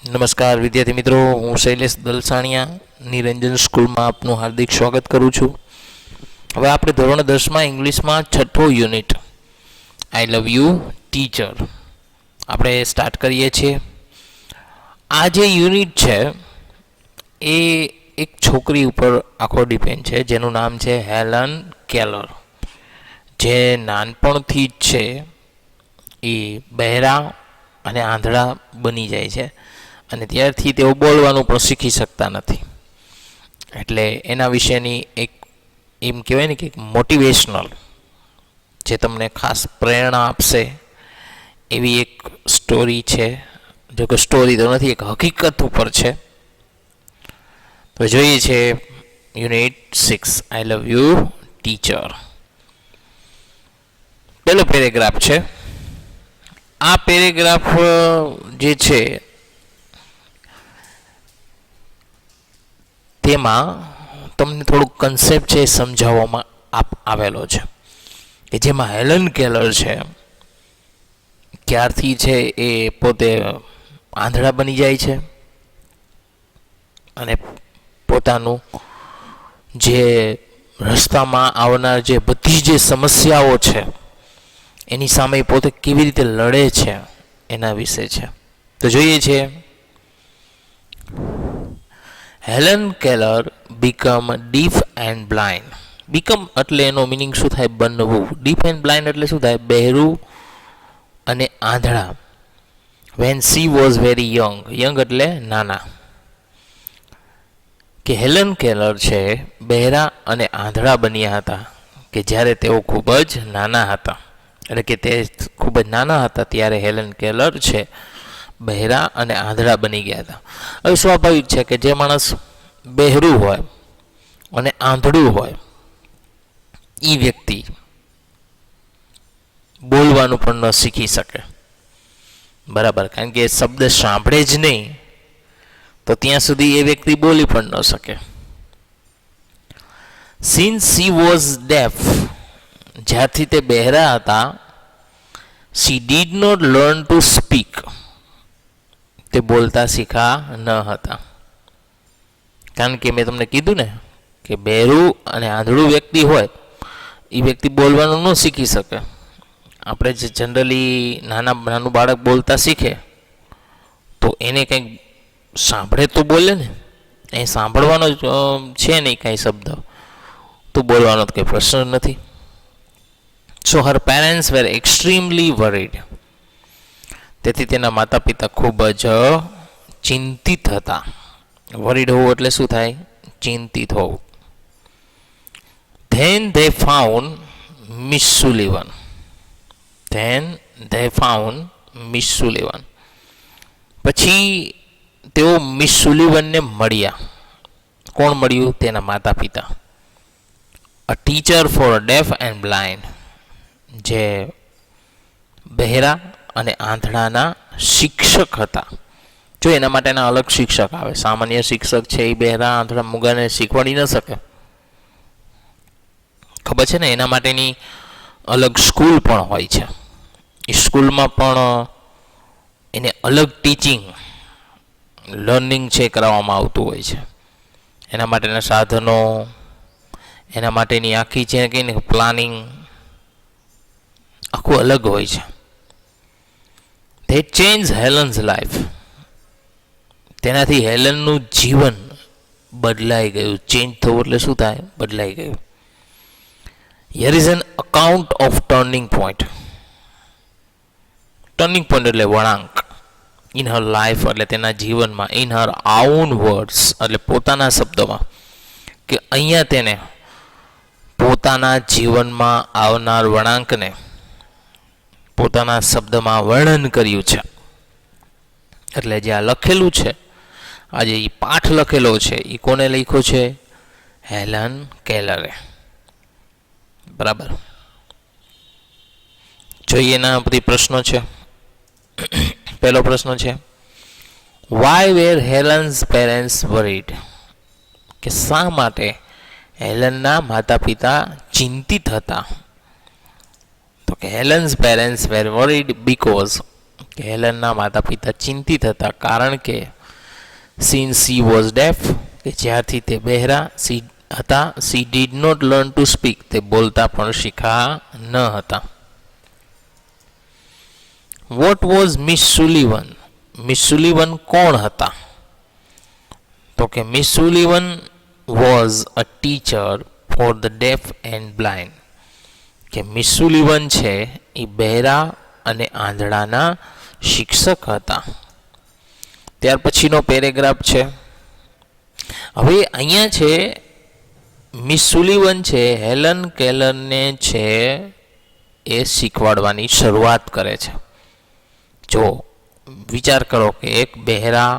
નમસ્કાર વિદ્યાર્થી મિત્રો, હું શૈલેષ દલસાણિયા નિરંજન સ્કૂલમાં આપનું હાર્દિક સ્વાગત કરું છું. હવે આપણે ધોરણ 10માં ઇંગ્લિશમાં છઠ્ઠો unit I love you teacher આપણે સ્ટાર્ટ કરીએ છીએ. આ જે યુનિટ છે એ એક છોકરી ઉપર આખો ડિપેન્ડ છે જેનું નામ છે હેલન કેલર, જે નાનપણથી જ છે એ બહેરા અને આંધળા બની જાય છે અને ત્યારથી તેઓ બોલવાનું પણ શીખી શકતા નથી. એટલે એના વિશેની એક એમ કહેવાય ને કે મોટિવેશનલ, જે તમને ખાસ પ્રેરણા આપશે એવી એક સ્ટોરી છે. જો કે સ્ટોરી તો નથી, એક હકીકત ઉપર છે. તો જોઈએ છે unit 6 I love you teacher. પહેલો પેરેગ્રાફ છે. આ પેરેગ્રાફ જે છે તેમાં તમને થોડુંક કન્સેપ્ટ છે એ સમજાવવામાં આવેલો છે કે જેમાં હેલન કેલર છે ક્યારથી છે એ પોતે આંધળા બની જાય છે અને પોતાનું જે રસ્તામાં આવનાર જે બધી જે સમસ્યાઓ છે એની સામે પોતે કેવી રીતે લડે છે એના વિશે છે. તો જોઈએ છે. Helen Keller become deaf and blind. Become એટલે એનો મિનિંગ શું થાય? બનવું. ડીફ એન્ડ બ્લાઇન્ડ એટલે શું થાય? બહેરું અને આંધળા. When she was very young. Young એટલે નાના. કે હેલન કેલર છે બહેરા અને આંધળા બન્યા હતા કે જ્યારે તેઓ ખૂબ જ નાના હતા. એટલે કે તે ખૂબ જ નાના હતા ત્યારે હેલન કેલર છે બહેરા અને આંધળા બની ગયા હતા. હવે સ્વાભાવિક છે કે જે માણસ બહેરું હોય અને આંધળું હોય એ વ્યક્તિ બોલવાનું પણ ન શીખી શકે. બરાબર, કારણ કે એ શબ્દ સાંભળે જ નહીં તો ત્યાં સુધી એ વ્યક્તિ બોલી પણ ન શકે. સિન્સ સી વોઝ ડેફ, જ્યારથી તે બહેરા હતા, she did not learn to speak, તે બોલતા શીખા ન હતા. કારણ કે મેં તમને કીધું ને કે બહેરું અને આંધળું વ્યક્તિ હોય એ વ્યક્તિ બોલવાનું ન શીખી શકે. આપણે જે જનરલી નાનું બાળક બોલતા શીખે તો એને કંઈક સાંભળે તો બોલે ને, એ સાંભળવાનો છે નહીં કાંઈ શબ્દ, તો બોલવાનો કંઈ પ્રશ્ન નથી. સો હર પેરેન્ટ્સ વેર એક્સ્ટ્રીમલી વરીડ, તેથી તેના માતા પિતા ખૂબ જ ચિંતિત હતા. વરીડ હોવું એટલે શું થાય? ચિંતિત હોવું. Then they found Miss Sullivan. Then they found Miss Sullivan, પછી તેઓ મિસ સુલિવનને મળ્યા. કોણ મળ્યું? તેના માતા પિતા. અ teacher four deaf and blind, જે બહેરા અને આંધળાના શિક્ષક હતા. જો એના માટેના અલગ શિક્ષક આવે. સામાન્ય શિક્ષક છે એ બહેરા આંધળા મૂગાને શીખવાડી ન શકે, ખબર છે ને. એના માટેની અલગ સ્કૂલ પણ હોય છે. એ સ્કૂલમાં પણ એને અલગ ટીચિંગ લર્નિંગ છે કરાવવામાં આવતું હોય છે. એના માટેના સાધનો, એના માટેની આખી છે કે પ્લાનિંગ આખું અલગ હોય છે. ધેટ ચેન્જ હેલન્સ લાઈફ, તેનાથી હેલનનું જીવન બદલાઈ ગયું. ચેન્જ થવું એટલે શું થાય? બદલાઈ ગયું. Here is an account of turning point. Turning point એટલે વળાંક. ઇન હર લાઈફ એટલે તેના જીવનમાં. ઇન હર આઉન વર્ડ્સ એટલે પોતાના શબ્દોમાં, કે અહીંયા તેને પોતાના જીવનમાં આવનાર વળાંકને પોતાના શબ્દમાં વર્ણન કર્યું છે. એટલે જે આ લખેલું છે, આજે એ પાઠ લખેલો છે, એ કોને લખ્યો છે? હેલન કેલરે. બરાબર. જોઈએ એના બધી પ્રશ્નો છે. પહેલો પ્રશ્ન છે, વાય વેર હેલન્સ પેરેન્ટ્સ વરીડ, કે શા માટે હેલનના માતા પિતા ચિંતિત હતા? તો કે Helen's parents were worried because કે હેલનના માતા પિતા ચિંતિત હતા, કારણ કે સિન્સ સી વોઝ ડેફ, કે જ્યારથી તે બહેરા હતા, she did not learn to speak, તે બોલતા પણ શીખા ન હતા. What was Miss Sullivan? Miss Sullivan કોણ હતા? તો કે Miss Sullivan was a teacher for the deaf and blind, કે મિસ સુલિવન છે એ બહેરા અને આંધળાના શિક્ષક હતા. ત્યાર પછીનો પેરેગ્રાફ છે. હવે અહીંયા છે મિસ સુલિવન છે હેલન કેલરને છે એ શીખવાડવાની શરૂઆત કરે છે. જો વિચાર કરો કે એક બહેરા,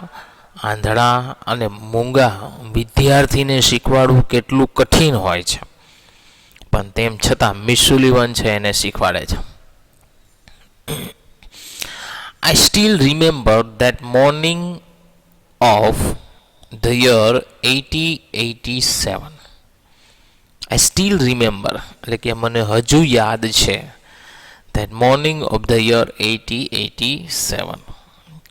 આંધળા અને મૂંગા વિદ્યાર્થીને શીખવાડવું કેટલું કઠિન હોય છે, પણ તેમ છતાં મિસ સુલિવન છે એને શીખવાડે છે. I still remember that morning of the year 1887. I still remember, એટલે કે મને હજુ યાદ છે, that morning of the year 1887,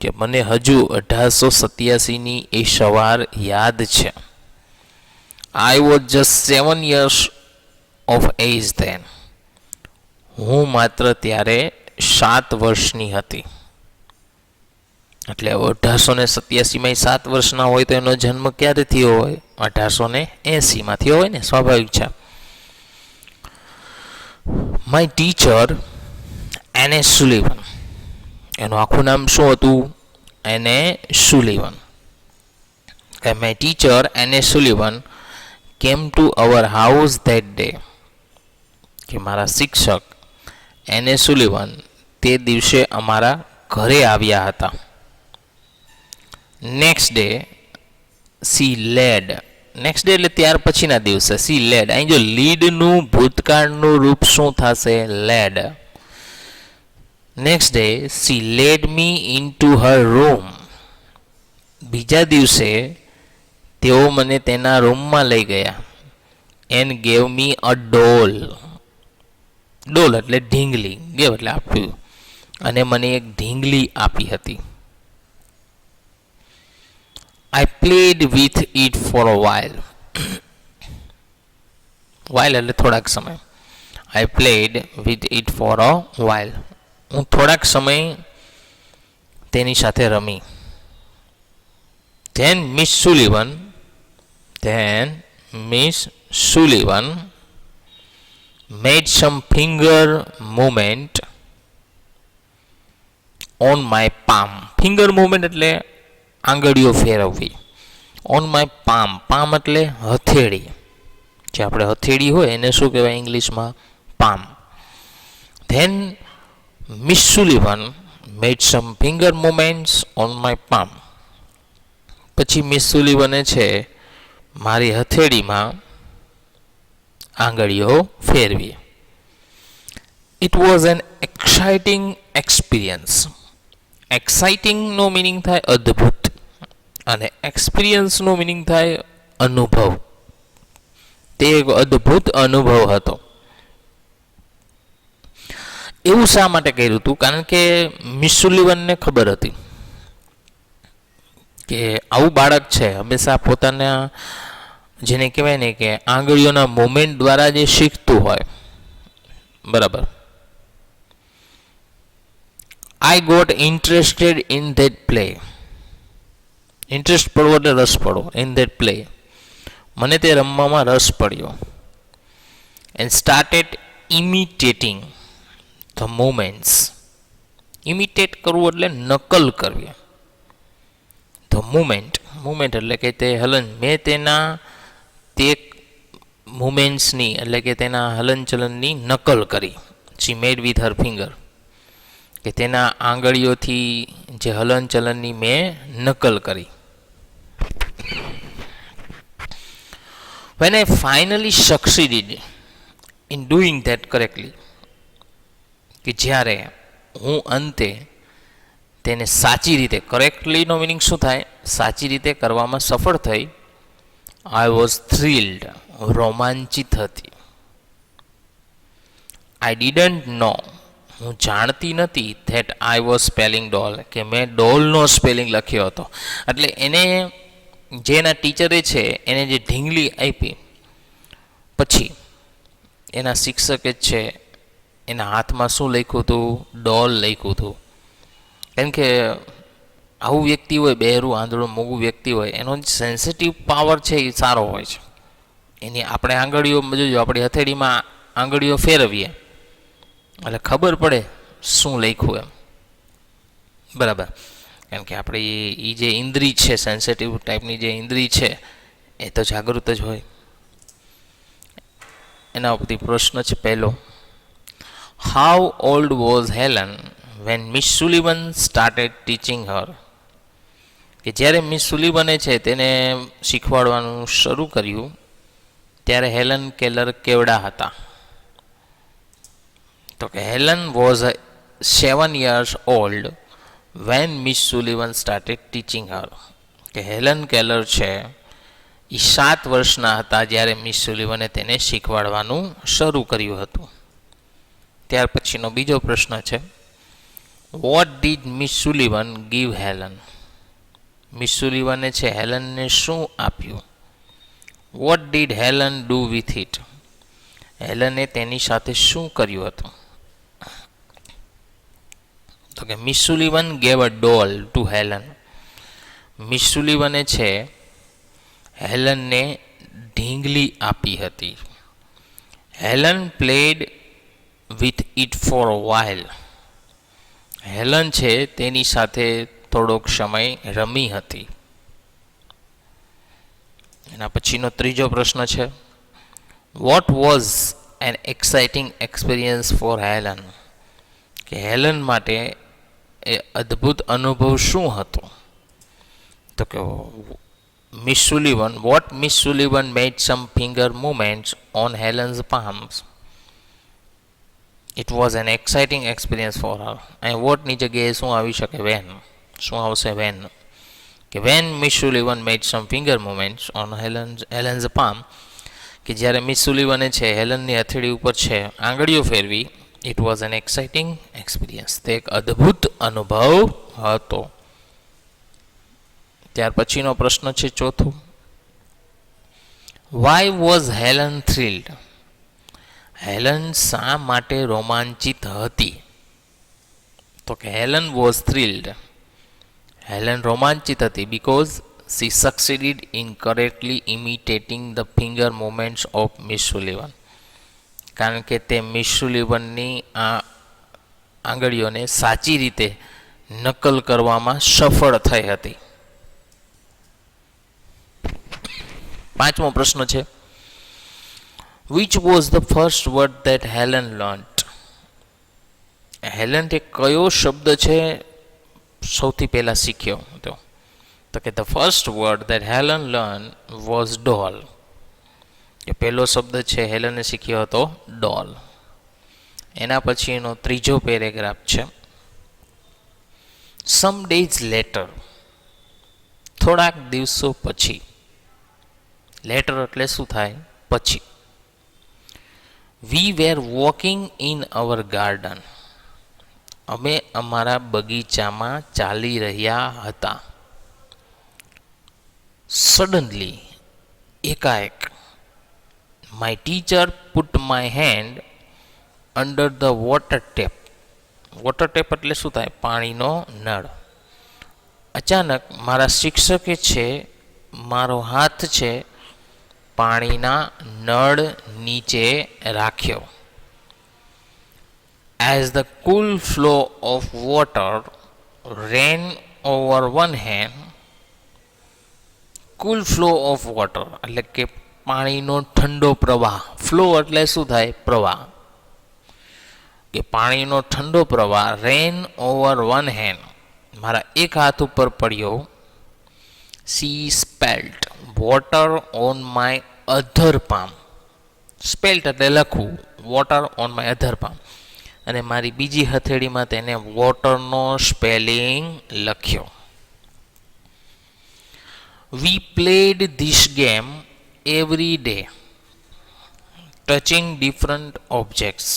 કે મને હજુ 1887ની એ સવાર યાદ છે. I was just 7 years of age then. હું માત્ર ત્યારે 7 વર્ષની હતી. એટલે 1887માં 7 વર્ષના હોય તો એનો જન્મ ક્યારે થયો હોય? 1880માં થયો હોય ને, સ્વાભાવિક છે. માય ટીચર એને સુલિવન, એનું આખું નામ શું હતું? એને સુલિવન. માય ટીચર એને સુલિવન came to our house that day, કે મારા શિક્ષક એને સુલિવન તે દિવસે અમારા ઘરે આવ્યા હતા. Next day C lead, next day એટલે ત્યાર પછીના દિવસે, સી લેડ, અહીં જો લીડનું ભૂતકાળનું રૂપ શું થશે? Lead. Next day C lead me in to her room, બીજા દિવસે તેઓ મને તેના રૂમમાં લઈ ગયા. એન્ડ ગેવ મી અ ડોલ, ડોલ એટલે ઢીંગલી, ગેવ એટલે આપ્યું, અને મને એક ઢીંગલી આપી હતી. I played with it for a while. while એટલે થોડાક સમય. I played with it for a while. હું થોડાક સમય તેની સાથે રમી. Then Miss Sullivan made some finger movement on my palm. Finger movement એટલે આંગળીઓ ફેરવવી. ઓન માય પામ, પામ એટલે હથેળી, જે આપણે હથેળી હોય એને શું કહેવાય ઇંગ્લિશમાં? Palm. Then Miss Sullivan made some finger movements on my palm, પછી મિસ સુલિવને છે મારી હથેળીમાં આંગળીઓ ફેરવી. It was an exciting experience. એક્સાઇટિંગનો મિનિંગ થાય અદ્ભુત, અને એક્સપિરિયન્સનો મિનિંગ થાય અનુભવ. તે એક અદ્ભુત અનુભવ હતો. એવું શા માટે કર્યું હતું? કારણ કે મિસ સુલિવનને ખબર હતી કે આવું બાળક છે હંમેશા પોતાના, જેને કહેવાય ને કે આંગળીઓના મુવમેન્ટ દ્વારા જે શીખતું હોય, બરાબર. I got interested in that play. Interest પડવો એટલે રસ પડવો. ઇન ધેટ પ્લે, મને તે રમવામાં રસ પડ્યો. And started imitating the movements. Imitate કરવું એટલે નકલ કરવી. ધ મુવમેન્ટ, મુવમેન્ટ એટલે કે તે હલન, મેં તેના તે મુવમેન્ટ્સની એટલે કે તેના હલનચલનની નકલ કરી. શી મેડ વિથ હર ફિંગર, કે તેના આંગળીઓથી જે હલનચલનની મેં નકલ કરી. When I finally succeeded in doing that correctly, કે જ્યારે હું અંતે તેને સાચી રીતે, કરેક્ટલીનો મિનિંગ શું થાય? સાચી રીતે કરવામાં સફળ થઈ. I was thrilled, રોમાંચિત હતી. I didn't know, હું જાણતી નથી ધેટ આઈ વોઝ સ્પેલિંગ ડોલ, કે મેં ડોલનો સ્પેલિંગ લખ્યો હતો. એટલે એને જેના ટીચરે છે એને જે ઢીંગલી આપી પછી એના શિક્ષકે જ છે એના હાથમાં શું લખ્યું હતું? ડોલ લખ્યું હતું. કેમ કે આવું વ્યક્તિ હોય, બહેરું આંધળું મૂગું વ્યક્તિ હોય, એનો જે સેન્સિટિવ પાવર છે એ સારો હોય છે. એની આપણે આંગળીઓ જોજો, આપણી હથેળીમાં આંગળીઓ ફેરવીએ એટલે ખબર પડે શું લખ્યું એમ, બરાબર. કારણ કે આપણી એ જે ઇન્દ્રિય છે, સેન્સિટિવ ટાઈપની જે ઇન્દ્રિય છે એ તો જાગૃત જ હોય. એના ઉપરથી પ્રશ્ન છે પહેલો, how old was Helen when Miss Sullivan started teaching her? કે જ્યારે મિસ સુલિવને છે તેને શીખવાડવાનું શરૂ કર્યું ત્યારે હેલન કેલર કેવડા હતા? તો કે Helen was 7 years old when Miss Sullivan started teaching her. કે હેલન કેલર છે એ 7 વર્ષના હતા જ્યારે મિસ સુલિવને તેને શીખવાડવાનું શરૂ કર્યું હતું. ત્યાર પછીનો બીજો પ્રશ્ન છે, what did Miss Sullivan give Helen? Miss સુલિવને છે હેલનને શું આપ્યું? What did Helen do with it? હેલને તેની સાથે શું કર્યું હતું? તો કે Miss Sullivan gave a doll to Helen. Miss સુલિવને છે હેલનને ઢીંગલી આપી હતી. Helen played with it for a while. Helen છે તેની સાથે થોડોક સમય રમી હતી. એના પછીનો ત્રીજો પ્રશ્ન છે, what was an exciting experience for Helen? કે હેલન માટે એ અદ્ભુત અનુભવ શું હતો? તો કે Miss Sullivan, what Miss Sullivan made some finger movements on Helen's palms. It was an exciting experience for her. અહીં વોટની જગ્યાએ શું આવી શકે? વેન. શું આવશે? વેન. કે when Miss Sullivan made some finger movements on Helen's palm. કે જ્યારે મિસ સુલિવને છે હેલનની હથેળી ઉપર છે આંગળીઓ ફેરવી, it was an exciting experience. તે એક અદ્ભુત અનુભવ હતો. ત્યાર પછીનો પ્રશ્ન છે ચોથું, why was Helen thrilled? Helen શા માટે રોમાંચિત હતી? તો કે હેલન વોઝ થ્રિલ્ડ. હેલન રોમાંચિત હતી because she succeeded in correctly imitating the finger movements of Miss Sullivan. કારણ કે તે મિસ સુલિવનની આ આંગળીઓને સાચી રીતે નકલ કરવામાં સફળ થઈ હતી. પાંચમો પ્રશ્ન છે, which was the first word that Helen learnt? Helen તે કયો શબ્દ છે સૌથી પહેલા શીખ્યો હતો? તો કે the first word that Helen learn was doll. એ પહેલો શબ્દ છે હેલને શીખ્યો હતો ડોલ. એના પછીનો ત્રીજો પેરેગ્રાફ છે, સમ ડેઝ લેટર. થોડાક દિવસો પછી. લેટર એટલે શું થાય? પછી. We were walking in our garden. અમે અમારા બગીચામાં ચાલી રહ્યા હતા. સડનલી, એકાએક, my teacher put my hand under the water tap. Water tap એટલે શું થાય? પાણીનો નળ. અચાનક મારા શિક્ષકે છે મારો હાથ છે પાણીના નળ નીચે રાખ્યો. As the cool flow of water rain over one hand. Cool flow of water એટલે કે પાણીનો ઠંડો પ્રવાહ. ફ્લો એટલે શું થાય? પ્રવાહ. કે પાણીનો ઠંડો પ્રવાહ રેન ઓવર વન હેન્ડ મારા એક હાથ ઉપર પડ્યો. She spelt water on my other palm. Spelt એટલે લખવું, water on my other palm. અને મારી બીજી હથેળીમાં તેને વોટરનો સ્પેલિંગ લખ્યો. We played this game every day touching different objects.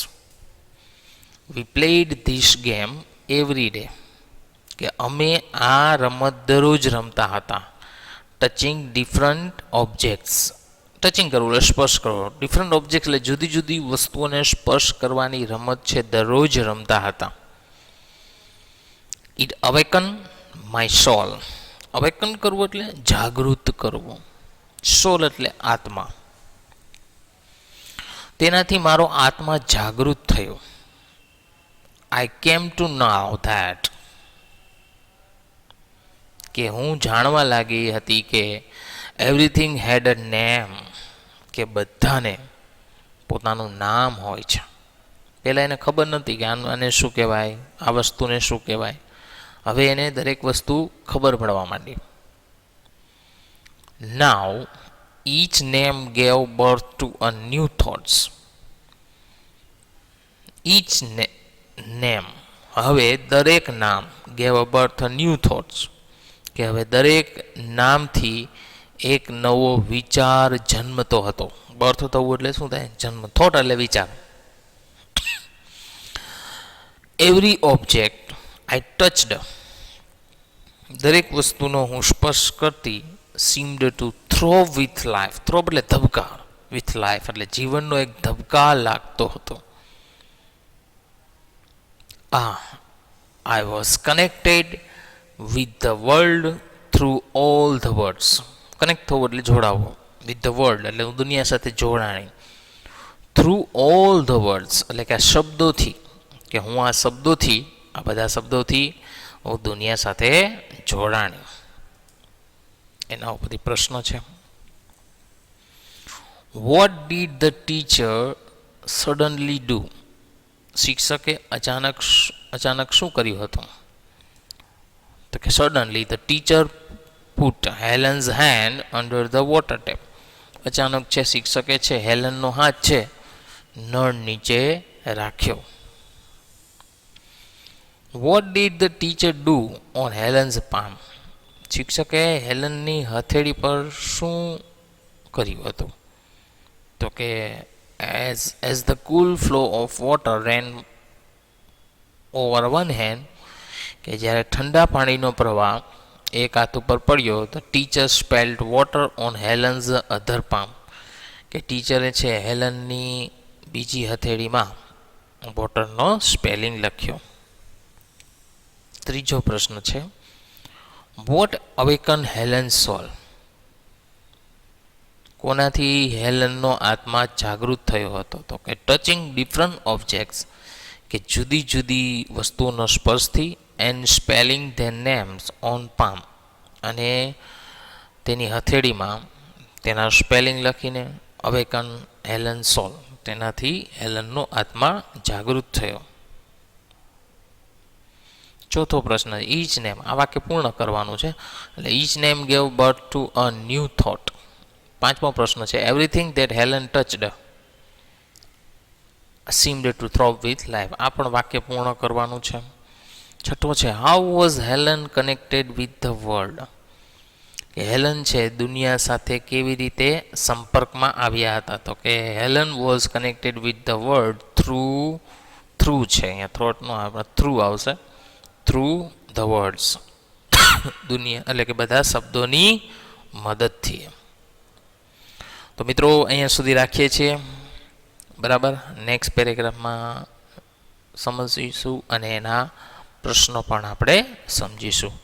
We played this game every day, કે અમે આ રમત દરરોજ રમતા હતા. ટચિંગ ડિફરન્ટ ઓબ્જેક્ટ્સ, ટચિંગ કરવું એટલે સ્પર્શ કરવો, ડિફરન્ટ ઓબ્જેક્ટ એટલે જુદી જુદી વસ્તુઓને સ્પર્શ કરવાની રમત છે દરરોજ રમતા હતા. It awaken my soul, awaken કરવું એટલે જાગૃત કરવું, સોલ એટલે આત્મા, તેનાથી મારો આત્મા જાગૃત થયો. આઈ કેમ ટુ નાવ ધેટ, કે હું જાણવા લાગી હતી કે એવરીથિંગ હેડ અ નેમ, કે બધાને પોતાનું નામ હોય છે. પહેલાં એને ખબર નથી કે આને શું કહેવાય, આ વસ્તુને શું કહેવાય. હવે એને દરેક વસ્તુ ખબર પડવા માંડી. Now each name gave birth to a new thoughts. Each name, હવે દરેક નામ, gave a birth a new thoughts, કે હવે દરેક નામથી એક નવો વિચાર જન્મતો હતો. બર્થ થવું એટલે શું થાય? જન્મ. થોટ એટલે વિચાર. એવરી ઓબ્જેક્ટ આઈ ટચડ, દરેક વસ્તુનો હું સ્પર્શ કરતી, seemed to throb with life, થ્રોબ એટલે ધબકાર, વિથ લાઈફ એટલે જીવનનો એક ધબકાર લાગતો હતો. I was connected with the world through all the words, connect થવું એટલે જોડાવો, વિથ ધ વર્લ્ડ એટલે હું દુનિયા સાથે જોડાણી, થ્રુ ઓલ ધ વર્ડ્સ એટલે કે આ શબ્દોથી, કે હું આ શબ્દોથી, આ બધા શબ્દોથી હું દુનિયા સાથે જોડાણી. એના ઉપરથી પ્રશ્નો છે. What did the teacher suddenly do, શિક્ષકે અચાનક શું કર્યું હતું? તો કે suddenly the teacher put Helen's hand under the water tap, અચાનક છે શિક્ષકે છે હેલનનો હાથ છે નળ નીચે રાખ્યો. Vote did the teacher do on Helen's palm, શિક્ષકે હેલનની હથેળી પર શું કર્યું હતું? તો કે as the cool flow of water rain over one hand, કે જ્યારે ઠંડા પાણીનો પ્રવાહ એક હાથ ઉપર પડ્યો, તો teacher spelled water on Helen's other palm, કે ટીચરે છે હેલનની બીજી હથેળીમાં વોટરનો સ્પેલિંગ લખ્યો. ત્રીજો પ્રશ્ન છે. વોટ અવેકન હેલન સોલ, કોનાથી હેલનનો આત્મા જાગૃત થયો હતો? તો કે ટચિંગ ડિફરન્ટ ઓબ્જેક્ટ્સ, કે જુદી જુદી વસ્તુઓનો સ્પર્શથી, and spelling their names on palm, અને તેની હથેળીમાં તેના સ્પેલિંગ લખીને, અવેકન હેલન સોલ, તેનાથી હેલનનો આત્મા જાગૃત થયો. ચોથો પ્રશ્ન, ઈચ નેમ, આ વાક્ય પૂર્ણ કરવાનું છે એટલે each name gave birth to a new thought. પાંચમો પ્રશ્ન છે. Everything that Helen touched seemed to throb with life, આ પણ વાક્ય પૂર્ણ કરવાનું છે. છઠ્ઠો છે. How was Helen connected with the world, કે હેલન છે દુનિયા સાથે કેવી રીતે સંપર્કમાં આવ્યા હતા? તો કે Helen was connected with the world through છે, અહીંયા થ્રોટનો આપણે થ્રુ આવશે, થ્રુ ધ વર્ડ્સ, દુનિયા એટલે કે બધા શબ્દોની મદદથી. તો મિત્રો અહીંયા સુધી રાખીએ છીએ. બરાબર, નેક્સ્ટ પેરેગ્રાફમાં સમજીશું અને એના પ્રશ્નો પણ આપણે સમજીશું.